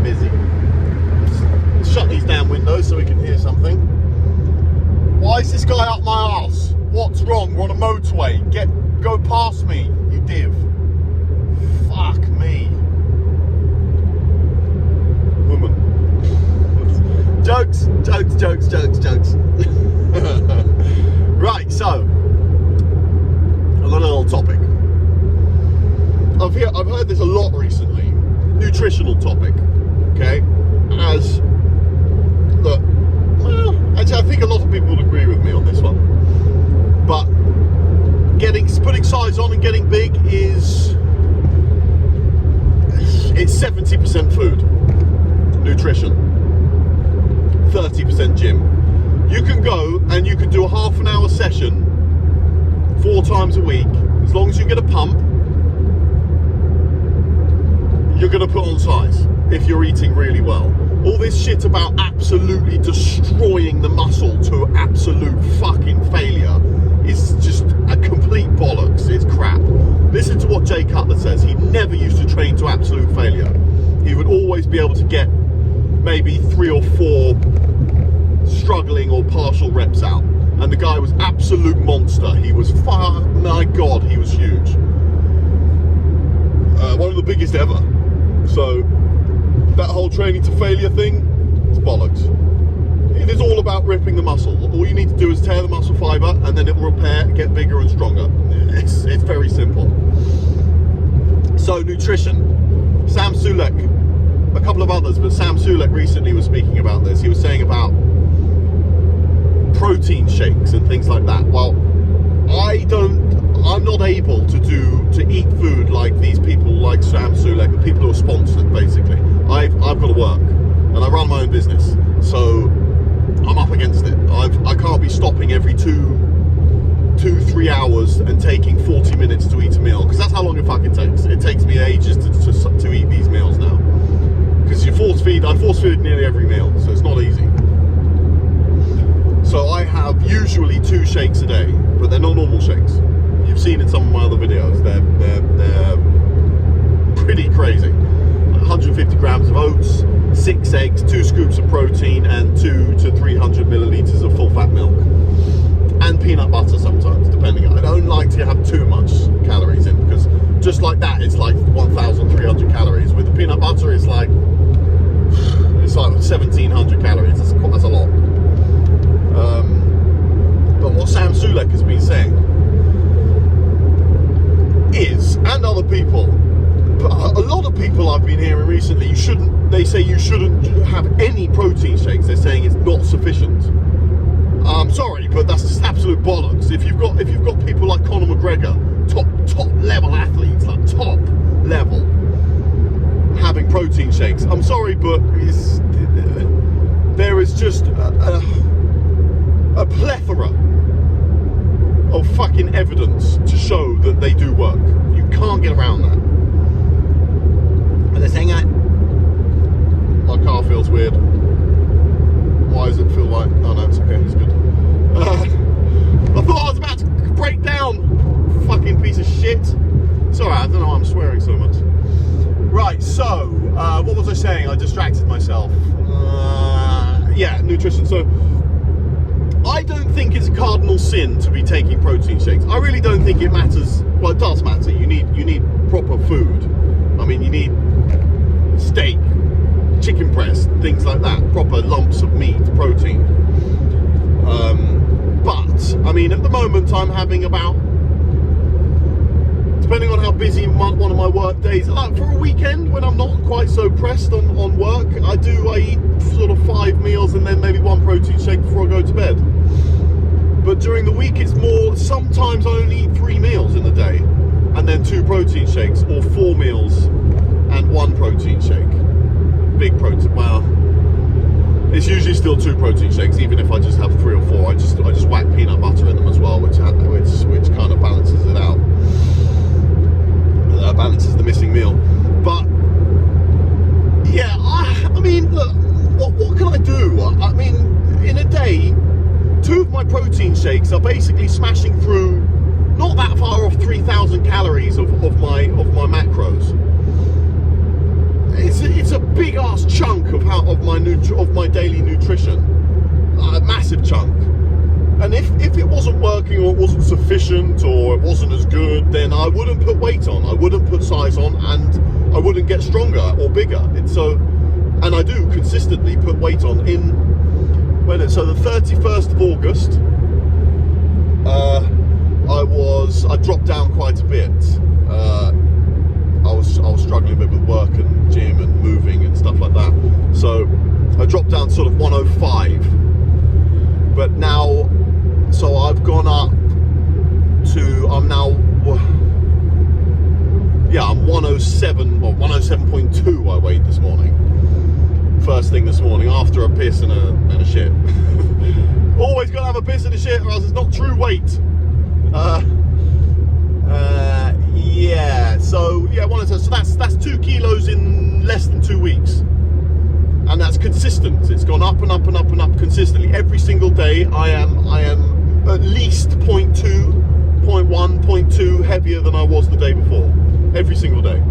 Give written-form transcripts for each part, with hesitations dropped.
busy. Let's shut these damn windows so we can hear something. Why is this guy up my arse? What's wrong? We're on a motorway. Go past me, you div. Fuck me. Woman. Jokes. Right, so I've got a little topic. I've heard this a lot recently. Nutritional topic. Okay? Actually, I think a lot of people would agree with me on this one. But putting size on and getting big it's 70% food, nutrition, 30% gym. You can go and you can do a half an hour session 4 times a week. As long as you get a pump, you're going to put on size if you're eating really well. All this shit about absolutely destroying the muscle to absolute fucking failure is just a complete bollocks. It's crap. Listen to what Jay Cutler says. He never used to train to absolute failure. He would always be able to get maybe 3 or 4 struggling or partial reps out. And the guy was absolute monster. He was my God, he was huge. One of the biggest ever. So that whole training to failure thing is bollocks. It is all about ripping the muscle. All you need to do is tear the muscle fiber and then it will repair, get bigger and stronger. It's very simple. So nutrition. Sam Sulek, a couple of others, but Sam Sulek recently was speaking about this. He was saying about protein shakes and things like that. Well, I'm not able to eat food like these people like Sam Sulek, the people who are sponsored basically. I've got to work and I run my own business, so I'm up against it. I can't be stopping every 2-3 hours and taking 40 minutes to eat a meal, because that's how long it fucking takes. It takes me ages to eat these meals now, because I force feed nearly every meal, so it's not easy. So I have usually 2 shakes a day, but they're not normal shakes. You've seen in some of my other videos, they're pretty crazy. 150 grams of oats, 6 eggs, 2 scoops of protein, and 200 to 300 milliliters of full fat milk. And peanut butter sometimes, depending. I don't like to have too much calories in, because just like that, it's like 1,300 calories. With the peanut butter, it's like 1,700 calories. That's a lot. But what Sam Sulek has been saying is, and other people, but a lot of people I've been hearing recently, they say you shouldn't have any protein shakes. They're saying it's not sufficient. I'm sorry, but that's just absolute bollocks. If you've got people like Conor McGregor, top level athletes, like top level, having protein shakes, I'm sorry, but there is just a plethora of fucking evidence to show that they do work. You can't get around that. And they're saying that my car feels weird. Why does it feel like? Oh no, it's okay, it's good. I thought I was about to break down. Fucking piece of shit. It's alright, I don't know why I'm swearing so much. Right, so what was I saying? I distracted myself. Yeah, nutrition. So I don't think it's a cardinal sin to be taking protein shakes. I really don't think it matters. Well, it does matter. You need proper food. I mean, you need steak, chicken breast, things like that. Proper lumps of meat, protein. But I mean, at the moment, I'm having about, depending on how busy one of my work days, like for a weekend when I'm not quite so pressed on work, I eat sort of 5 meals and then maybe 1 protein shake before I go to bed. But during the week it's more, sometimes I only eat 3 meals in the day and then 2 protein shakes, or 4 meals and 1 protein shake. Big protein, well, it's usually still 2 protein shakes, even if I just have 3 or 4. I just whack peanut butter in them as well, which kind of balances it out. Balances the missing meal. But yeah, I mean, look, what can I do? I mean, in a day, 2 of my protein shakes are basically smashing through not that far off 3,000 calories of my macros. It's a big big ass chunk of my daily nutrition, a massive chunk. And if it wasn't working, or it wasn't sufficient, or it wasn't as good, then I wouldn't put weight on, I wouldn't put size on, and I wouldn't get stronger or bigger. And I do consistently put weight on. So the 31st of August, I dropped down quite a bit. I was struggling a bit with work and gym and moving and stuff like that. So I dropped down to sort of 105. But now, so I've gone up to, I'm 107 or 107.2 I weighed this morning. First thing this morning, after a piss and a shit. Always gotta have a piss and a shit, or else it's not true weight. So that's 2 kilos in less than 2 weeks, and that's consistent. It's gone up and up and up and up consistently every single day. I am at least 0.2, 0.1, 0.2 heavier than I was the day before, every single day.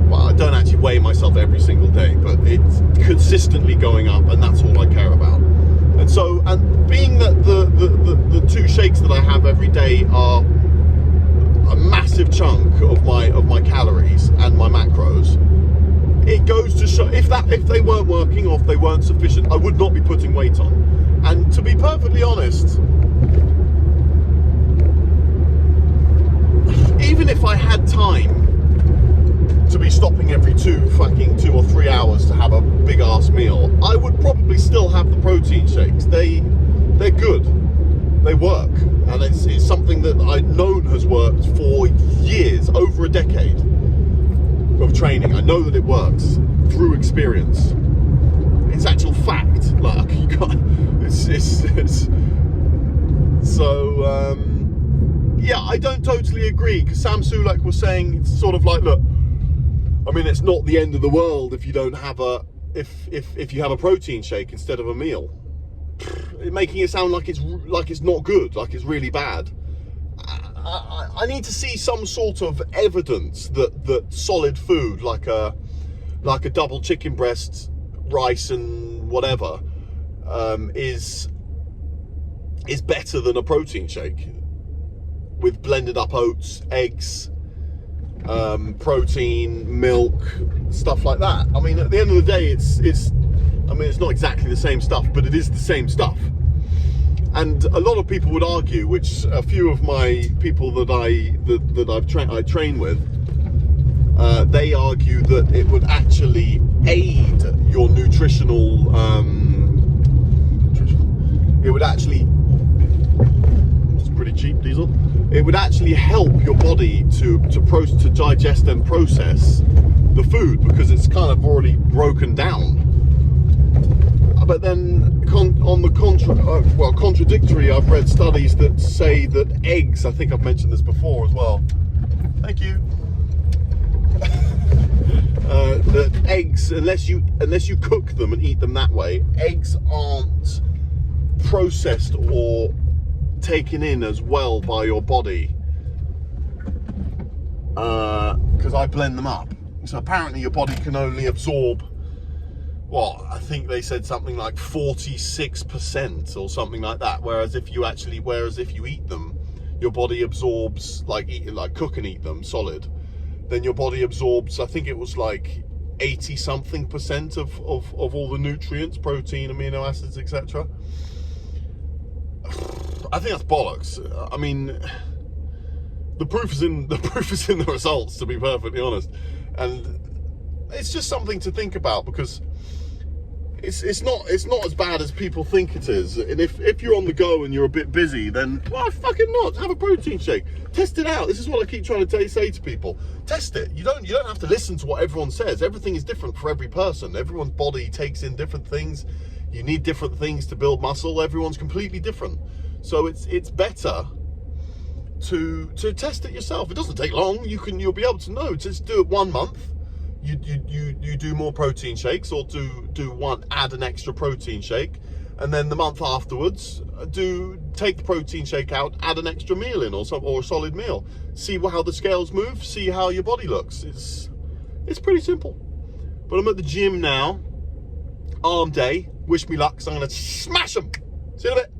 Well, I don't actually weigh myself every single day, but it's consistently going up, and that's all I care about. And so, and being that the 2 shakes that I have every day are a massive chunk of my calories and my macros, it goes to show, if they weren't working, or if they weren't sufficient, I would not be putting weight on. And to be perfectly honest, even if I had time to be stopping every 2 or 3 hours to have a big ass meal, I would probably still have the protein shakes. They're good, they work, and it's something that I've known has worked for years, over a decade of training. I know that it works through experience. It's actual fact. Like, you can't, yeah, I don't totally agree, because Sam Sulek was saying, it's sort of like, look, I mean, it's not the end of the world if you don't have if you have a protein shake instead of a meal. Making it sound like it's not good, like it's really bad. I need to see some sort of evidence that solid food, like a double chicken breast, rice and whatever, is better than a protein shake with blended up oats, eggs, protein, milk, stuff like that. I mean, at the end of the day, it's not exactly the same stuff, but it is the same stuff. And a lot of people would argue, which a few of my people that I train with, they argue that it would actually aid your nutritional. It would actually. It's pretty cheap diesel. It would actually help your body to digest and process the food, because it's kind of already broken down. But then contradictory, I've read studies that say that eggs, I think I've mentioned this before as well. Thank you. That eggs, unless you cook them and eat them that way, eggs aren't processed or taken in as well by your body, because I blend them up. So apparently your body can only absorb, well, I think they said something like 46% or something like that. Whereas if you eat them, your body absorbs, like cook and eat them solid, then your body absorbs, I think it was like 80-something% of all the nutrients, protein, amino acids, etc. I think that's bollocks. I mean, the proof is in the results, to be perfectly honest. And it's just something to think about, because it's not as bad as people think it is. And if you're on the go and you're a bit busy, then why fucking not? Have a protein shake. Test it out. This is what I keep trying to say to people. Test it. You don't have to listen to what everyone says. Everything is different for every person. Everyone's body takes in different things. You need different things to build muscle. Everyone's completely different. So it's better to test it yourself. It doesn't take long. You'll be able to know. Just do it 1 month. You do more protein shakes, or add an extra protein shake, and then the month afterwards, take the protein shake out, add an extra meal in, or a solid meal. See how the scales move, see how your body looks. It's pretty simple. But I'm at the gym now, arm day. Wish me luck, 'cause I'm gonna smash them. See you in a bit.